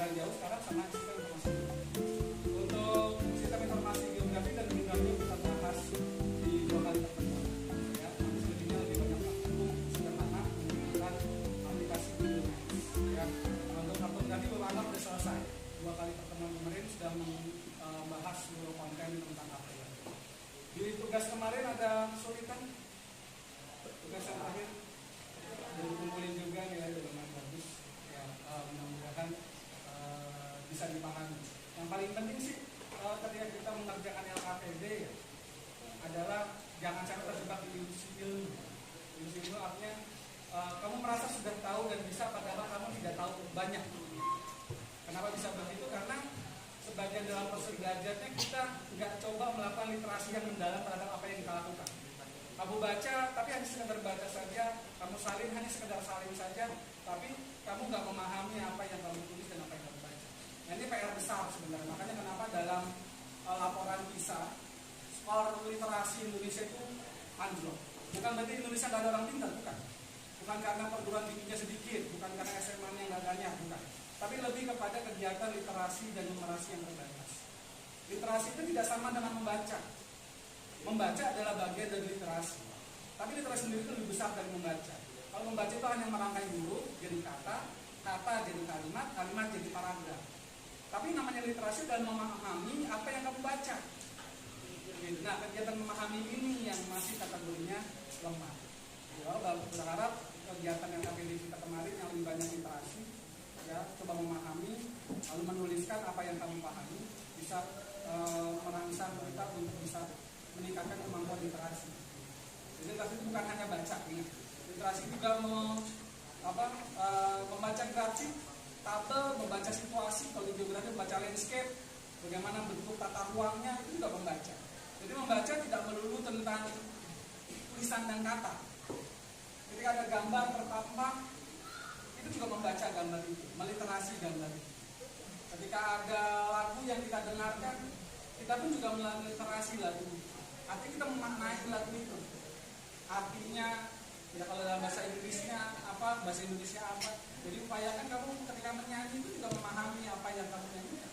penginderaan jauh sekarang sama sistem informasi. Untuk sistem informasi geografi dan geografi kita bahas di 2 kali pertemuan. Ya, nanti selebihnya lebih banyak praktikum sederhana menggunakan aplikasi Google Maps. Ya, untuk kartografi beberapa sudah selesai. 2 kali pertemuan kemarin sudah membahas seluruh konten tentang APL. Di tugas kemarin ada kesulitan. Tugas yang terakhir dan kumpulin juga nilai dengan bagus. Ya, mudah-mudahan bisa dipahami. Yang paling penting sih ketika kita mengerjakan LKPD ya, adalah jangan sampai terjebak di ilusi ilmu. Ilusi ilmu artinya kamu merasa sudah tahu dan bisa, padahal kamu tidak tahu banyak. Kenapa bisa begitu? Karena sebagian dalam proses belajarnya kita nggak coba melakukan literasi yang mendalam terhadap apa yang kita lakukan. Kamu baca, tapi hanya sekedar baca saja. Kamu salin, hanya sekedar salin saja. Tapi kamu nggak memahami apa yang kamu tulis dan apa yang kamu baca. Nah, ini PR besar sebenarnya. Makanya kenapa dalam laporan PISA, skor literasi Indonesia itu anjlok. Bukan berarti Indonesia nggak ada orang pintar, bukan. Bukan karena perguruan tingginya sedikit, bukan karena SMA-nya nggak banyak, bukan. Tapi lebih kepada kegiatan literasi dan numerasi yang terbatas. Literasi itu tidak sama dengan membaca. Membaca adalah bagian dari literasi. Tapi literasi sendiri itu lebih besar dari membaca. Kalau membaca itu hanya merangkai huruf jadi kata, kata jadi kalimat, kalimat jadi paragraf. Tapi namanya literasi adalah memahami apa yang kamu baca. Nah, kegiatan memahami ini yang masih kategorinya lemah. Berharap kegiatan yang KPD kita kemarin yang lebih banyak literasi, ya, coba memahami, lalu menuliskan apa yang kamu pahami, bisa merangsang kita untuk bisa meningkatkan kemampuan literasi. Jadi literasi itu bukan hanya baca, ingat. Literasi juga membaca grafik, tabel, membaca situasi, kalau di geografi membaca landscape, bagaimana bentuk tata ruangnya, itu juga membaca. Jadi membaca tidak melulu tentang tulisan dan kata. Ketika ada gambar terpampang, itu juga membaca gambar itu, meliterasi gambar itu. Ketika ada lagu yang kita dengarkan, kita pun juga meliterasi lagu. Artinya kita memaknai lagu itu. Artinya, ya kalau dalam bahasa Inggrisnya apa, bahasa Indonesia apa. Jadi upayakan kamu ketika menyanyi itu juga memahami apa yang kamu nyanyikan.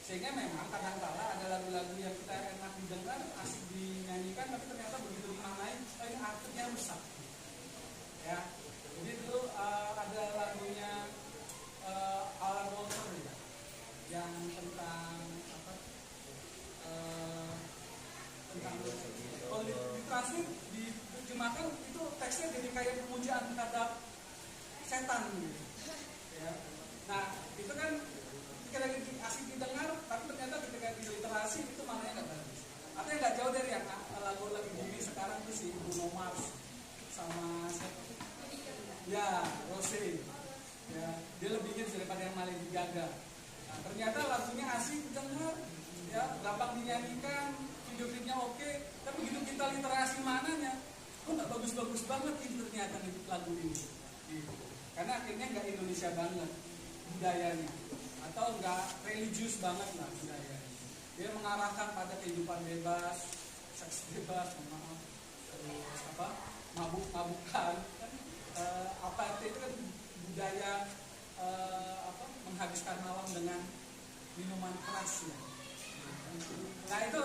Sehingga memang kadang-kala ada lagu-lagu yang kita enak didengar, asik dinyanyikan, tapi ternyata begitu dimaknai, ini artinya rusak. Ya, jadi itu ada lagunya Alan Walker ya, yang tentang apa? Tentang kalau ditranslate, diterjemahkan itu teksnya jadi kayak pemujaan terhadap setan gitu. Ya. Nah, itu kan ketika lagi asik didengar, tapi ternyata ketika di literasi itu maknanya nggak bagus. Artinya nggak jauh dari yang lagu lagi booming sekarang tuh si Bruno Mars sama ya Rose. Ya, dia lebih hits daripada yang Lady Gaga. Nah, ternyata lagunya asik didengar, ya gampang dinyanyikan, video klipnya oke, tapi begitu kita literasi mananya, kok nggak bagus-bagus banget ini ternyata nih lagu ini. Gitu. Karena akhirnya nggak Indonesia banget budayanya, atau nggak religius banget lah budayanya. Dia mengarahkan pada kehidupan bebas, seks bebas, maaf, terus apa, mabuk-mabukan, apa itu kan budaya menghabiskan malam dengan minuman keras ya. Nah itu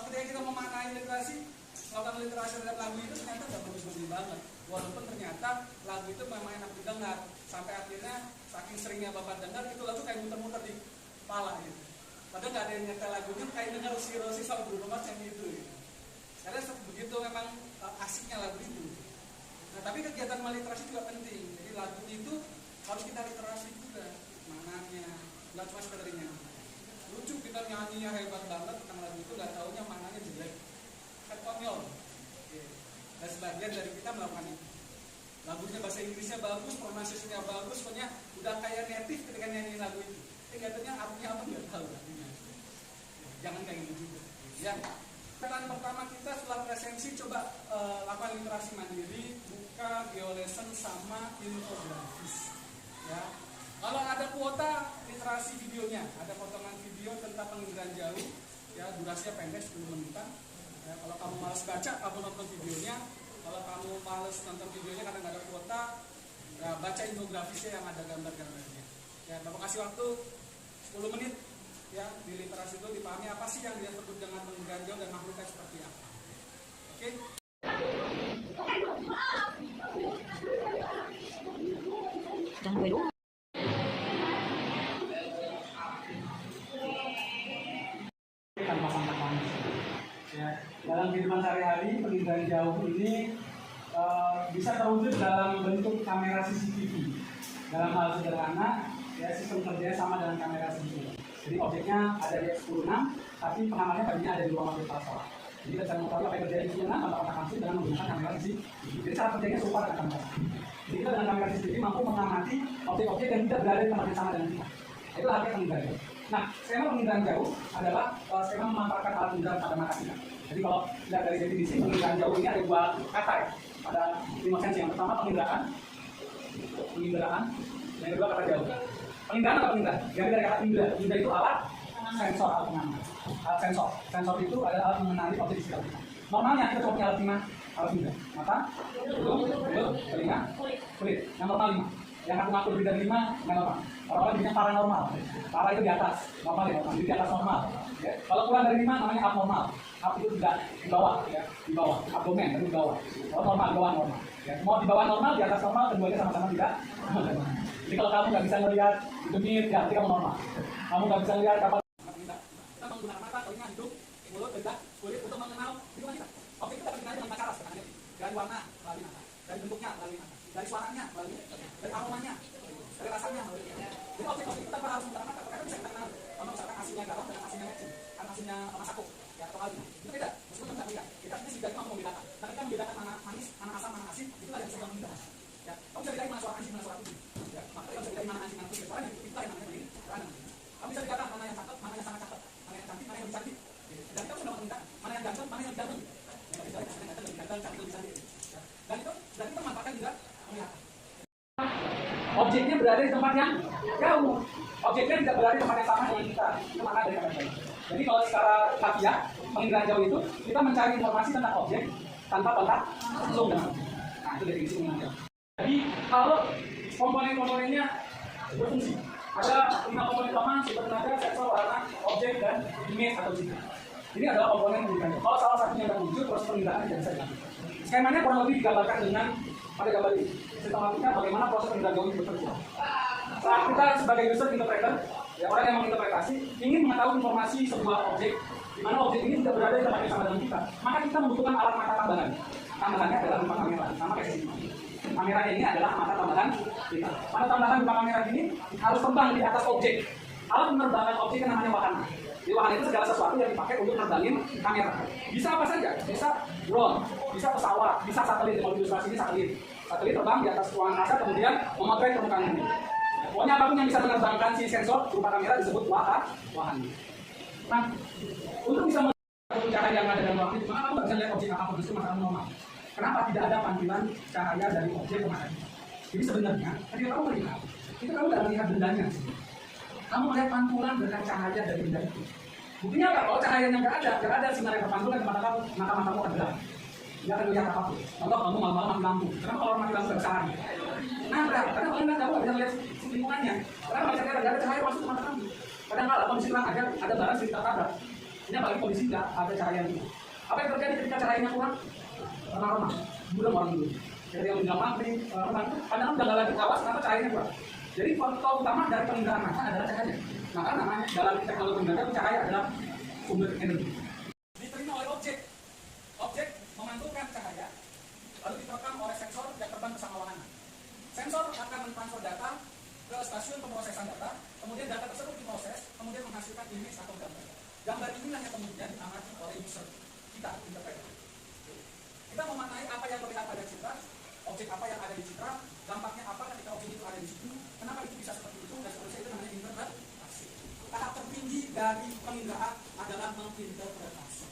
ketika kita memaknai literasi, melakukan literasi terhadap lagu itu ternyata nggak bagus-bagus banget. Walaupun ternyata lagu itu memang enak didengar, sampai akhirnya saking seringnya bapak dengar itu lagu kayak muter-muter di kepala gitu. Padahal nggak ada yang nyetel lagunya, kayak dengar si Rosi sama Bruno Mars yang itu gitu. Karena begitu memang asiknya lagu itu. Nah tapi kegiatan meliterasi juga penting. Jadi lagu itu harus kita literasi juga maknanya, nggak cuma sekedar nyanyi. Lucu kita nyanyinya hebat banget tentang lagu itu, nggak taunya maknanya jelek, kan konyol. Dan sebagian dari kita melakukan itu. Lagunya bahasa Inggrisnya bagus, pronunciasinya bagus, pokoknya udah kayak native ketika nyanyi lagu itu. Katanya artinya apa nggak tahu artinya. Jangan kayak gitu juga. Ya. Peran pertama kita setelah presensi coba lakukan literasi mandiri, buka GeoLesson sama infografis. Ya. Kalau ada kuota literasi videonya, ada potongan video tentang penginderaan jauh, ya durasinya pendek 10 menitan. Ya, kalau kamu malas baca, kamu nonton videonya. Kalau kamu malas nonton videonya karena nggak ada kuota, ya baca infografisnya yang ada gambar-gambarnya. Ya, Bapak kasih waktu 10 menit ya di literasi itu dipahami apa sih yang dia sebut dengan mengganjal dan makhluknya seperti apa. Oke? Jangan gue dulu. Tanpa kontak manusia. Ya, dalam kehidupan sehari-hari penginderaan jauh ini bisa terwujud dalam bentuk kamera CCTV. Dalam hal sederhana, ya sistem kerjanya sama dengan kamera CCTV. Jadi objeknya ada di X106, tapi pengamannya tadinya ada di ruang mobil parasol. Jadi kita bisa mengetahui apa yang terjadi di X106 atau kontak langsung dengan menggunakan kamera CCTV. Jadi cara kerjanya serupa dengan kamera. Jadi kita dengan kamera CCTV mampu mengamati objek-objek yang tidak berada di tempat yang sama dengan kita. Itu artinya penginderaan jauh. Nah, skema penginderaan jauh adalah skema memanfaatkan alat indera pada mata kita. Jadi kalau lihat dari definisi penginderaan jauh ini ada dua kata ya. Ada 5 sensi. Yang pertama penginderaan, yang kedua kata jauh. Penginderaan apa penginderaan? Dari kata indera. Indera itu alat sensor atau pengaman. Alat sensor. Sensor itu adalah alat mengenali objek di sekitar kita. Normalnya kita cuma punya alat 5 alat indera. Mata, hidung, telinga, kulit. Yang normal 5. Yang ngaku-ngaku lebih dari 5, nggak normal. Orang-orang bilang paranormal. Para itu di atas, normal ya, normal. Jadi di atas normal. Ya. Kalau kurang dari 5 namanya abnormal. Ab itu tidak di bawah, ya, di bawah. Abdomen itu di bawah. Kalau normal, di bawah normal. Ya. Mau di bawah normal, di atas normal, keduanya sama-sama tidak. Jadi kalau kamu nggak bisa melihat demit, ya berarti kamu normal. Kamu nggak bisa melihat kapal. Kita menggunakan mata, telinga, hidung, mulut, lidah, kulit untuk mengenal lingkungan kita. Objek kita terkenal dengan cara sebenarnya. Dari warna melalui mata, dari bentuknya melalui mata, dari suaranya melalui, dari aromanya, dari rasanya melalui. Jadi objek-objek kita harus menggunakan mata. Karena bisa kita kenal. Kalau misalkan asinnya garam dengan asinnya mecin, kan asinnya masako, ya atau algi. Itu beda. Meskipun kita tidak kita ini sudah mampu membedakan. Nah, kita membedakan mana manis, mana asam, mana asin, itulah yang bisa kita membedakan. Ya, kamu bisa bedakan mana suara asin, mana suara putih. Ya, maka kamu bisa bedakan mana asin, mana putih. Suaranya itu yang namanya penilaian. Kamu bisa bedakan mana yang cakep, mana yang sangat cakep, mana yang cantik, mana yang lebih cantik. Dan kita sudah menentukan mana yang ganteng, mana yang ganteng. Dan itu kita manfaatkan juga penglihatan. Objeknya berada di tempat yang jauh. Objeknya tidak berada di tempat yang sama dengan kita. Itu makna dari kata jauh. Jadi kalau secara harfiah penginderaan jauh itu kita mencari informasi tentang objek tanpa kontak langsung dengan objek. Nah itu definisi penginderaan jauh. Jadi kalau komponen-komponennya berfungsi, ada 5 komponen utama: sumber tenaga, sensor, warna, objek, dan image atau citra. Ini adalah komponen penginderaan jauh. Kalau salah satunya tidak muncul, proses penginderaan tidak bisa dilakukan. Skemanya kurang lebih digambarkan dengan pada gambar ini. Sistematika bagaimana proses penginderaan jauh ini bekerja. Saat kita sebagai user interpreter, ya, orang yang menginterpretasi ingin mengetahui informasi sebuah objek, di mana objek ini tidak berada di tempat yang sama dengan kita, maka kita membutuhkan alat mata tambahan. Tambahannya adalah berupa kamera, sama kayak sini. Kamera ini adalah mata tambahan kita. Mata tambahan berupa kamera ini harus terbang di atas objek. Alat penerbangan objek yang namanya wahana. Di wahana itu segala sesuatu yang dipakai untuk menerbangin kamera. Bisa apa saja? Bisa drone, bisa pesawat, bisa satelit. Kalau ilustrasi ini satelit. Satelit terbang di atas ruangan NASA kemudian memotret permukaan bumi. Pokoknya apapun yang bisa menerbangkan si sensor berupa kamera disebut wahana. Nah, untuk bisa melihat cahaya yang ada dalam ruang itu, maka kamu nggak bisa lihat objek apapun, justru masalah normal. Kenapa tidak ada pantulan cahaya dari objek ke mata kita? Jadi sebenarnya, ketika kamu melihat, itu kamu tidak melihat bendanya. Kamu melihat pantulan dengan cahaya dari benda itu. Buktinya apa? Kalau cahayanya nggak ada sinar yang terpantulan ke mata kamu, maka matamu akan gelap. Tidak akan melihat apapun. Contoh kamu malam-malam mati lampu. Kenapa kalau mati lampu nggak bisa lari? Nah, karena kalau kamu nggak bisa lihat lingkungannya. Karena kalau misalnya nggak ada cahaya masuk ke mata kamu. Kadang-kadang kondisi terang ada barang sedikit tabrak. Ini apalagi kondisi nggak ada cahaya itu. Apa yang terjadi ketika cahayanya kurang? Remah-remah. Buram orang dulu. Jadi yang bilang maghrib, remah itu kadang-kadang udah nggak lagi awas karena cahayanya kurang. Jadi faktor utama dari penginderaan mata adalah cahaya. Maka namanya dalam teknologi penginderaan cahaya adalah sumber energi. Diterima oleh objek. Objek memantulkan cahaya, lalu diterekam oleh sensor yang terbang bersama wahana. Sensor akan mentransfer data ke stasiun pemrosesan data, kemudian data tersebut diproses, kemudian menghasilkan image atau gambar. Gambar inilah yang kemudian diamati oleh user, kita, interpreter. Kita memaknai apa yang terlihat pada citra, objek apa yang ada di citra, dampaknya apa ketika objek itu ada di situ, kenapa itu bisa seperti itu, dan seterusnya. Itu namanya interpretasi. Tahap tertinggi dari penginderaan adalah menginterpretasi.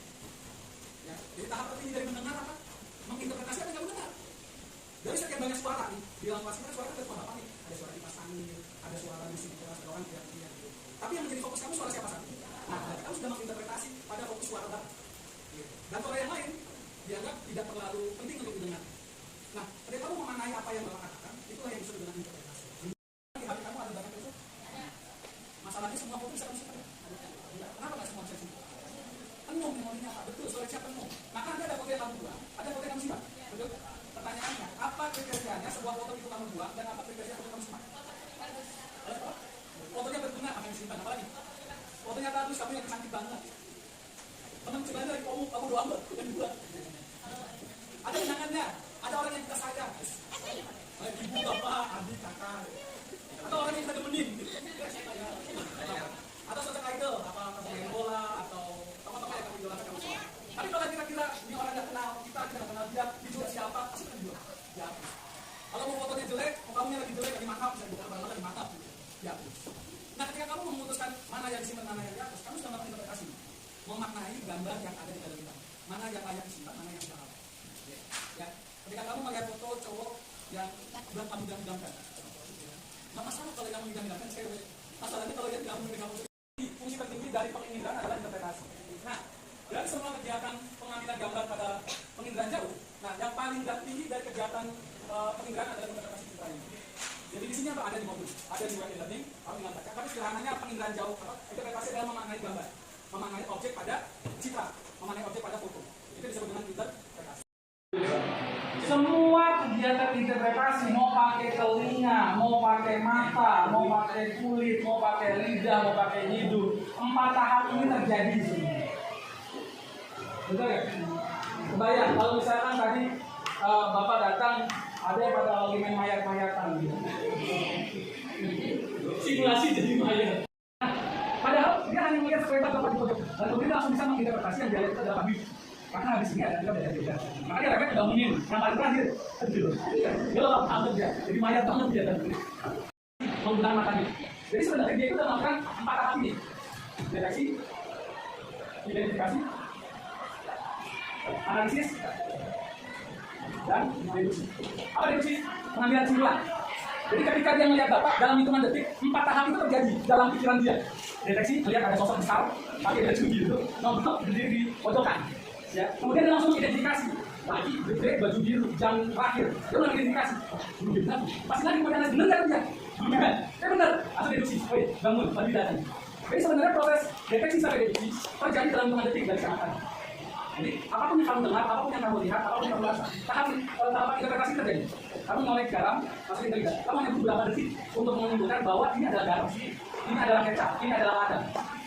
Ya, jadi tahap tertinggi dari mendengar apa? Menginterpretasi apa yang mendengar. Dari sekian banyak suara nih, di dalam kelas kita suara ada suara apa nih? Ada suara kipas angin, ada suara musik keras, ada orang teriak-teriak gitu. Tapi yang menjadi fokus kamu suara siapa saja? Nah, kamu sudah menginterpretasi pada fokus suara baru. Dan suara yang lain dianggap tidak terlalu penting untuk didengar. Nah, ketika kamu memaknai apa yang Bapak katakan, itulah yang disebut dengan interpretasi. Di hati kamu ada banyak itu, kamu yang cantik banget. Teman sebelahnya lagi kamu doa mbak, yang dua. Ada kenangannya, ada orang yang kita sayang. Ibu, bapak, adik, kakak. Atau orang yang kita demenin. Atau sosok idol, apa main bola atau tokoh-tokoh yang kamu idolakan kamu suka. Tapi kalau kira-kira ini orang nggak kenal kita, kita nggak kenal dia, juga siapa, pasti kan juga. Ya. Kalau mau fotonya jelek, mukamu lagi jelek, lagi mantap, bisa dibuka barang lagi mantap. Ya. Nah, ketika kamu memutuskan mana yang disimpan, mana yang di atas, kamu sudah melakukan interpretasi, memaknai gambar yang ada di dalam kita. Mana yang layak disimpan, mana yang tidak. Ya. Ketika kamu melihat foto cowok yang belum kamu idam-idamkan, nggak masalah kalau kamu idam-idamkan cewek. Masalahnya kalau yang kamu idam-idamkan fungsi tertinggi dari penginderaan adalah interpretasi. Nah, dari semua kegiatan pengambilan gambar pada penginderaan jauh, nah yang paling tinggi dari kegiatan penginderaan adalah interpretasi citra ini. Jadi di sini apa ada di modul, ada di web learning, kamu ingat baca. Tapi sederhananya penginderaan jauh, interpretasi adalah memaknai gambar, memaknai objek pada citra, memaknai objek pada foto. Itu disebut dengan interpretasi. Semua kegiatan interpretasi, mau pakai telinga, mau pakai mata, mau pakai kulit, mau pakai lidah, mau pakai hidung, 4 tahap ini terjadi di sini. Betul ya? Kebayang kalau misalkan tadi Bapak datang, ada yang pada lagi main mayat-mayatan gitu. Simulasi jadi mayat. Padahal dia hanya melihat kereta Bapak di pojok, dan kemudian langsung bisa menginterpretasi yang dia lihat itu adalah babi. Karena habis ini ada kita beda-beda. Makanya mereka bangunin yang paling terakhir. Dia lengkap banget dia, jadi mayat banget dia tadi. Menggunakan matanya. Jadi sebenarnya dia itu sudah melakukan 4 tahap ini: deteksi, identifikasi, analisis, dan deduksi. Apa deduksi? Pengambilan kesimpulan. Jadi ketika dia melihat Bapak dalam hitungan detik, 4 tahap itu terjadi dalam pikiran dia. Deteksi, melihat ada sosok besar, pakai baju biru, nongkrong berdiri di pojokan. Ya, kemudian dia langsung identifikasi. Lagi gede baju biru, jam terakhir. Dia ulang identifikasi. Belum benar. Pasti lagi kemudian benar kan dia? Belum benar. Benar. Langsung deduksi. Woi, bangun, tadi datang. Jadi sebenarnya proses deteksi sampai deduksi terjadi dalam hitungan detik dari sekarang. Jadi apapun yang kamu dengar, apapun yang kamu lihat, apapun yang kamu rasa, tahap interpretasi terjadi. Kamu ngolek garam, masukin ke lidah. Kamu hanya beberapa detik untuk menunjukkan bahwa ini adalah garam, ini adalah kecap, ini adalah lada.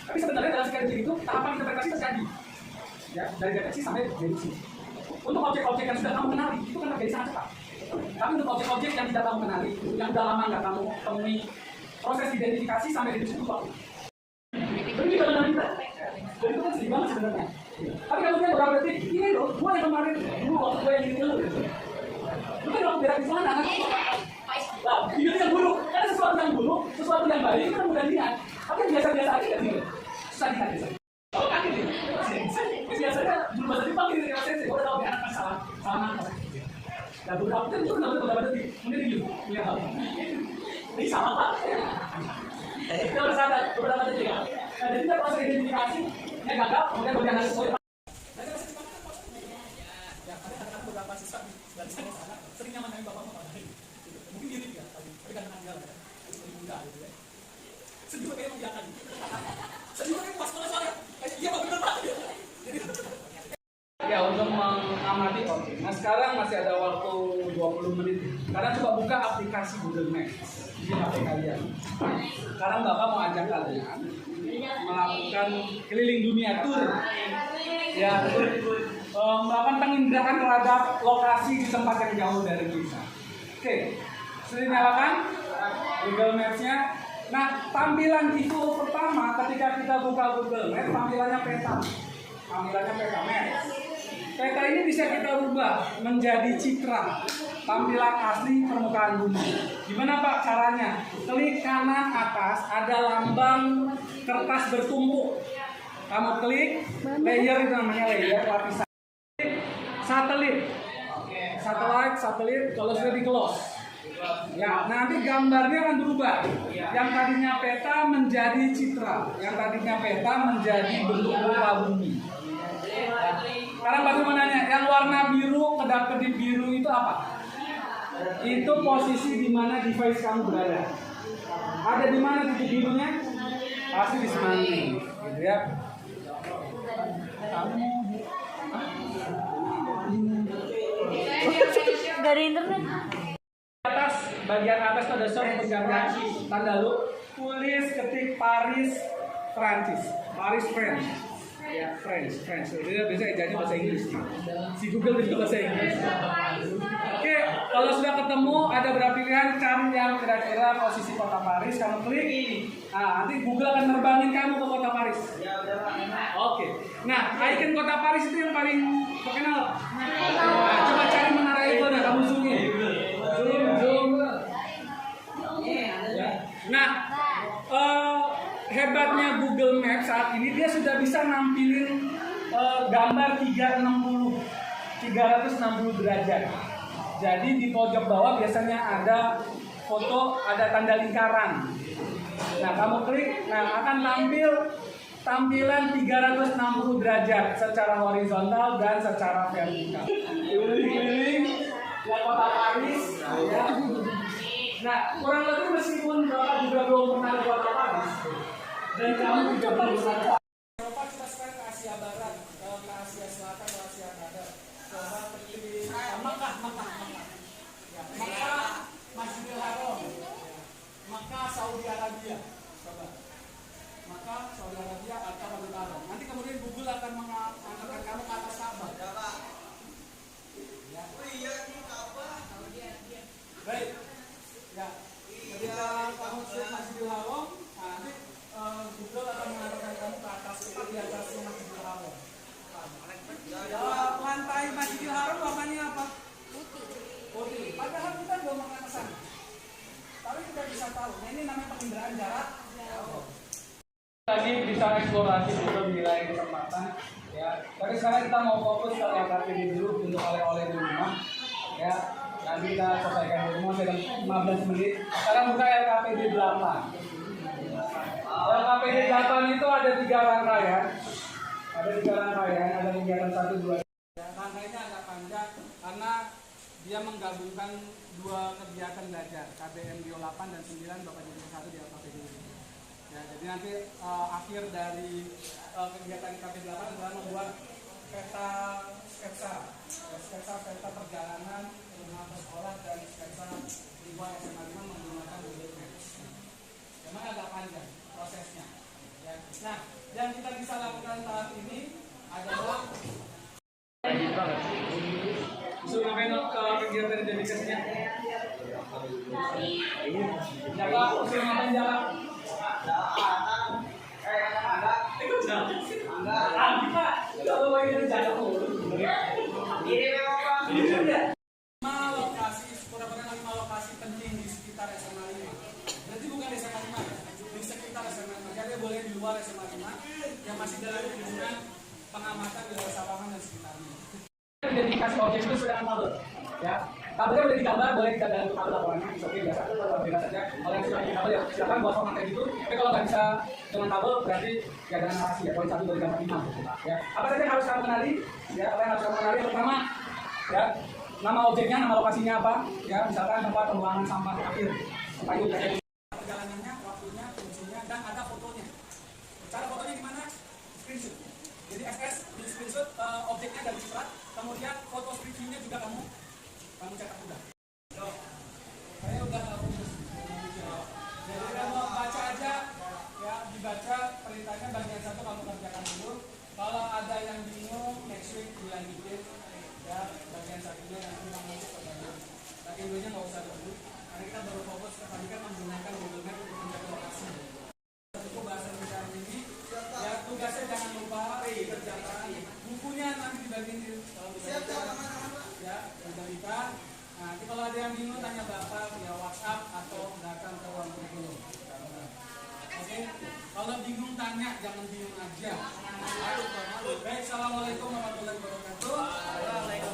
Tapi sebenarnya dalam sekian detik itu tahapan interpretasi terjadi. Ya, dari deteksi sampai deduksi. Untuk objek-objek yang sudah kamu kenali, itu kan terjadi sangat cepat. Tapi untuk objek-objek yang tidak kamu kenali, yang sudah lama nggak kamu temui, proses identifikasi sampai deduksi itu waktu. Jadi kalau kita, jadi itu kan sedih banget sebenarnya. Tapi kalau dia beberapa detik, ini loh, gue yang kemarin, dulu waktu gue yang ini dulu. Lu kan kalau berak di sana, kan? Nah, itu yang buruk. Karena sesuatu yang buruk, sesuatu yang baik, itu kan mudah dilihat. Tapi yang biasa-biasa aja kan gitu. Susah dilihat biasa. Oh, kaget ya? Biasanya belum bahasa Jepang gitu ya, saya udah tahu anak kan salah apa. Nah, beberapa kan itu kenapa beberapa detik, kemudian gitu, lihat apa? Ini sama Pak. Kita udah sadar beberapa detik kan. Nah, jadi kita proses identifikasi, yang gagal, kemudian bagian hasil poin. Ya, ada beberapa siswa dari sana sering nyaman bapak mungkin diri ya, tapi kan dia lah, lebih muda gitu ya. Sedih kayak mengiyakan. Sedih kayak pas kalau saya, iya Pak benar Pak. Ya, untuk mengamati objek. Nah, sekarang masih ada waktu 20 menit. Karena coba buka aplikasi Google Maps di HP kalian. Sekarang Bapak mau ajak kalian melakukan keliling dunia tour. Ya, melakukan penginderaan terhadap lokasi di tempat yang jauh dari kita. Oke, sudah nyalakan Google Maps-nya. Nah, tampilan itu pertama ketika kita buka Google Maps, tampilannya peta. Tampilannya peta Maps. Peta ini bisa kita rubah menjadi citra tampilan asli permukaan bumi. Gimana Pak caranya? Klik kanan atas, ada lambang kertas bertumpuk. Kamu klik layer, itu namanya layer lapisan. Klik satelit. Satelit kalau sudah di close. Ya, nanti gambarnya akan berubah. Yang tadinya peta menjadi citra, yang tadinya peta menjadi bentuk rupa bumi. Sekarang Bapak mau nanya, yang warna biru, kedap-kedip biru itu apa? Itu posisi di mana device kamu berada. Ada di mana titik birunya? Pasti di semanggi, gitu ya. Dari internet. Bagian atas ada soft penjaga tanda lu, tulis ketik Paris Prancis, Paris, France. Ya, France. Dia biasa ejanya bahasa Inggris. Si Google juga bahasa Inggris. Oke, kalau sudah ketemu ada berapa pilihan, cari yang kira-kira posisi kota Paris, kamu klik. Nah, nanti Google akan nerbangin kamu ke kota Paris. Oke. Nah, icon kota Paris itu yang paling terkenal. Nah, coba cari menara Eiffel, nah kamu zoom. Nah, hebatnya Google Maps saat ini dia sudah bisa nampilin gambar 360 derajat. Jadi di pojok bawah biasanya ada foto, ada tanda lingkaran. Nah, kamu klik, nah akan tampil tampilan 360 derajat secara horizontal dan secara vertikal. Keliling ya kota Paris ya. Nah, kurang lebih meskipun Bapak juga belum pernah ke kota Paris dan kamu juga belum pernah Eropa, kita sekarang ke Asia Barat, ke Asia Selatan, ke Asia Barat. Coba pilih Makkah. Ya, Makkah, Masjidil Haram. Makkah, Saudi Arabia. Coba. Makkah, Saudi Arabia atau Masjidil Haram. Nanti kemudian Google akan mengantarkan kamu ke atas Ka'bah. Ya. Oh iya, ini Ka'bah. Baik. Ya. Ketika kamu sudah Masjidil Haram, nanti Google akan mengarahkan kamu ke atas, tepat di atas Masjidil Haram. Lantai Masjidil Haram warnanya apa? Putih. Padahal kita belum pernah ke sana. Tapi kita bisa tahu. Nah, ini namanya penginderaan jarak. Lagi bisa eksplorasi dulu di lain kesempatan. Ya. Tapi sekarang kita mau fokus ke LKPD dulu untuk oleh-oleh di rumah. Ya. Nanti kita selesaikan di rumah dalam 15 menit. Sekarang buka LKPD 8. LKPD 8 itu ada 3 rangkaian. Ada kegiatan 1, 2. Rangkaiannya agak panjang karena dia menggabungkan 2 kegiatan belajar, KBM Bio 8 dan 9 Bapak jadi 1 di LKPD. Ya, jadi nanti akhir dari kegiatan KBD 8 adalah membuat sketsa perjalanan rumah sekolah dan sketsa lingkungan SMA 5 menggunakan Google Maps. Memang agak panjang prosesnya. Ya. Nah, yang kita bisa lakukan saat ini adalah usul ngapain kegiatan dedikasinya? Jaga, usul ngapain jaga? Ikut jaga. Kita kalau ini jaga dulu. Ini memang Pak. Lokasi, kurang-kurang 5 lokasi penting di sekitar SMA 5. Berarti bukan SMA 5 ya, di sekitar SMA 5. Jadi boleh di luar SMA 5 yang masih dalam lingkungan pengamatan di luar Sawangan dan sekitarnya. Dedikasi objek itu sudah tabel, ya. Tabelnya boleh digambar, boleh kita dalam tabel laporannya, oke biasa, bebas saja. Kalau yang sudah digambar ya silakan buat format kayak gitu. Tapi kalau nggak bisa dengan tabel berarti ya dengan narasi ya. Poin 1 dari gambar 5, ya. Apa saja yang harus kamu kenali? Ya, apa yang harus kamu kenali? Pertama, ya, nama objeknya, nama lokasinya apa? Ya, misalkan tempat pembuangan sampah akhir. Perjalanannya, waktunya, fungsinya, dan ada fotonya. Cara fotonya gimana? Screenshot. Jadi SS di screenshot objeknya dari surat, kemudian foto previewnya juga kamu cetak udah. Saya udah fokus. Jadi kamu baca aja, ya dibaca perintahnya bagian 1 kamu kerjakan dulu. Kalau ada yang bingung, next week dilanjutin. Ya bagian 1-nya nanti kamu kerjakan. Bagian 2-nya nggak usah dulu. Karena kita baru fokus tadi kan menggunakan Google Maps untuk mencari lokasi. Untuk bahasan kita ini, ya tugasnya jangan lupa dikerjakan. Bukunya nanti dibagiin kalau bisa. Ya, kita. Nanti kalau ada yang bingung tanya Bapak via WhatsApp atau datang ke ruang kurikulum. Oke, kalau bingung tanya, jangan bingung aja. Baik, assalamualaikum warahmatullahi wabarakatuh.